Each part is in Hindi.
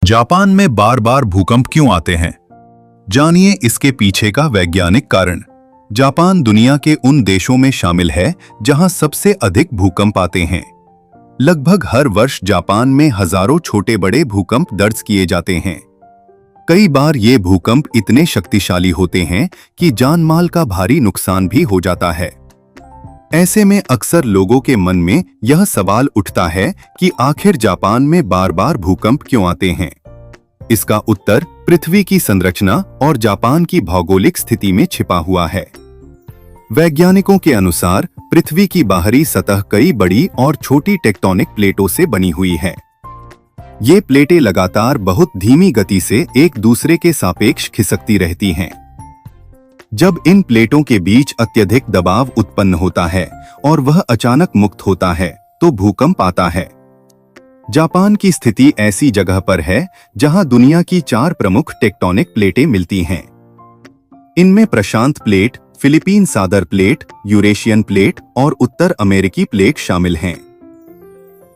जापान में बार बार भूकंप क्यों आते हैं? जानिए इसके पीछे का वैज्ञानिक कारण। जापान दुनिया के उन देशों में शामिल है जहां सबसे अधिक भूकंप आते हैं। लगभग हर वर्ष जापान में हजारों छोटे बड़े भूकंप दर्ज किए जाते हैं। कई बार ये भूकंप इतने शक्तिशाली होते हैं कि जान माल का भारी नुकसान भी हो जाता है। ऐसे में अक्सर लोगों के मन में यह सवाल उठता है कि आखिर जापान में बार बार भूकंप क्यों आते हैं? इसका उत्तर पृथ्वी की संरचना और जापान की भौगोलिक स्थिति में छिपा हुआ है। वैज्ञानिकों के अनुसार पृथ्वी की बाहरी सतह कई बड़ी और छोटी टेक्टोनिक प्लेटों से बनी हुई है। ये प्लेटें लगातार बहुत धीमी गति से एक दूसरे के सापेक्ष खिसकती रहती हैं। जब इन प्लेटों के बीच अत्यधिक दबाव उत्पन्न होता है और वह अचानक मुक्त होता है तो भूकंप आता है। जापान की स्थिति ऐसी जगह पर है जहां दुनिया की 4 प्रमुख टेक्टोनिक प्लेटें मिलती हैं। इनमें प्रशांत प्लेट, फिलीपीन सागर प्लेट, यूरेशियन प्लेट और उत्तर अमेरिकी प्लेट शामिल हैं।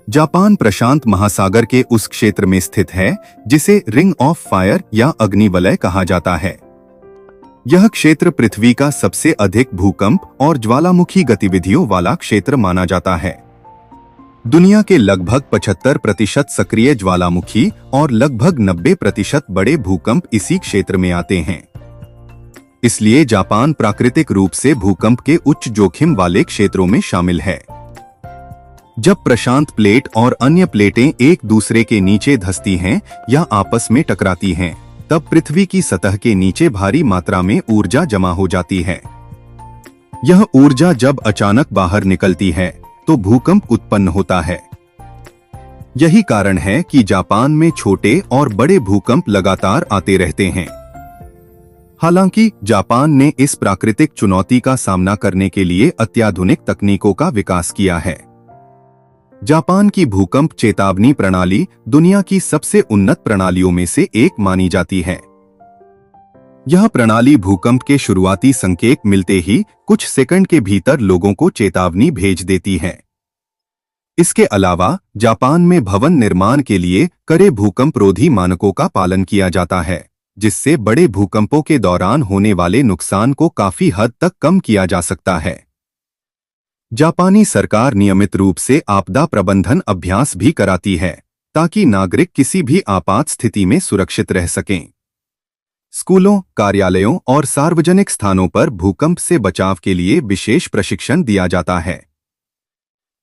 जापान प्रशांत महासागर के उस क्षेत्र में स्थित है जिसे रिंग ऑफ फायर या अग्निवलय कहा जाता है। यह क्षेत्र पृथ्वी का सबसे अधिक भूकंप और ज्वालामुखी गतिविधियों वाला क्षेत्र माना जाता है। दुनिया के लगभग 75% सक्रिय ज्वालामुखी और लगभग 90% बड़े भूकंप इसी क्षेत्र में आते हैं। इसलिए जापान प्राकृतिक रूप से भूकंप के उच्च जोखिम वाले क्षेत्रों में शामिल है। जब प्रशांत प्लेट और अन्य प्लेटें एक दूसरे के नीचे धंसती हैं या आपस में टकराती हैं, तब पृथ्वी की सतह के नीचे भारी मात्रा में ऊर्जा जमा हो जाती है। यह ऊर्जा जब अचानक बाहर निकलती है तो भूकंप उत्पन्न होता है। यही कारण है कि जापान में छोटे और बड़े भूकंप लगातार आते रहते हैं। हालांकि जापान ने इस प्राकृतिक चुनौती का सामना करने के लिए अत्याधुनिक तकनीकों का विकास किया है। जापान की भूकंप चेतावनी प्रणाली दुनिया की सबसे उन्नत प्रणालियों में से एक मानी जाती है। यह प्रणाली भूकंप के शुरुआती संकेत मिलते ही कुछ सेकंड के भीतर लोगों को चेतावनी भेज देती है। इसके अलावा जापान में भवन निर्माण के लिए कड़े भूकंपरोधी मानकों का पालन किया जाता है, जिससे बड़े भूकंपों के दौरान होने वाले नुकसान को काफी हद तक कम किया जा सकता है। जापानी सरकार नियमित रूप से आपदा प्रबंधन अभ्यास भी कराती है ताकि नागरिक किसी भी आपात स्थिति में सुरक्षित रह सकें। स्कूलों, कार्यालयों और सार्वजनिक स्थानों पर भूकंप से बचाव के लिए विशेष प्रशिक्षण दिया जाता है।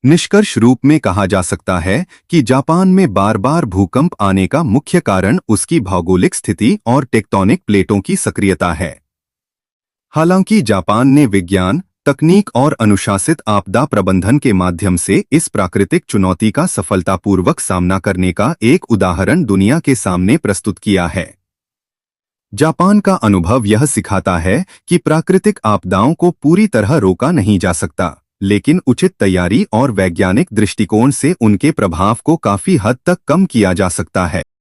निष्कर्ष रूप में कहा जा सकता है कि जापान में बार बार भूकंप आने का मुख्य कारण उसकी भौगोलिक स्थिति और टेक्टोनिक प्लेटों की सक्रियता है। हालांकि जापान ने विज्ञान, तकनीक और अनुशासित आपदा प्रबंधन के माध्यम से इस प्राकृतिक चुनौती का सफलतापूर्वक सामना करने का एक उदाहरण दुनिया के सामने प्रस्तुत किया है। जापान का अनुभव यह सिखाता है कि प्राकृतिक आपदाओं को पूरी तरह रोका नहीं जा सकता, लेकिन उचित तैयारी और वैज्ञानिक दृष्टिकोण से उनके प्रभाव को काफी हद तक कम किया जा सकता है।